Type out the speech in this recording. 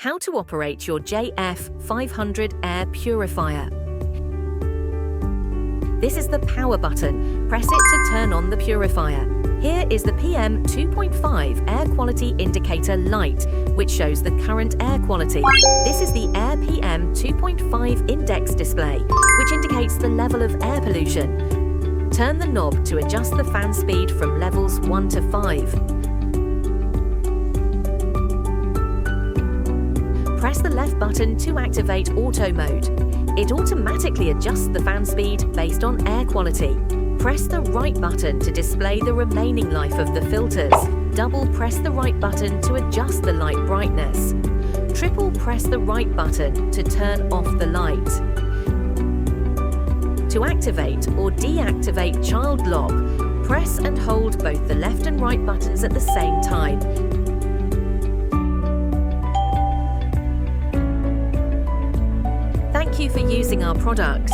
How to operate your JF500 Air Purifier. This is the power button. Press it to turn on the purifier. Here is the PM 2.5 air quality indicator light, which shows the current air quality. This is the Air PM 2.5 index display, which indicates the level of air pollution. Turn the knob to adjust the fan speed from levels 1 to 5. Press the left button to activate auto mode. It automatically adjusts the fan speed based on air quality. Press the right button to display the remaining life of the filters. Double press the right button to adjust the light brightness. Triple press the right button to turn off the light. To activate or deactivate child lock, press and hold both the left and right buttons at the same time. Thank you for using our product.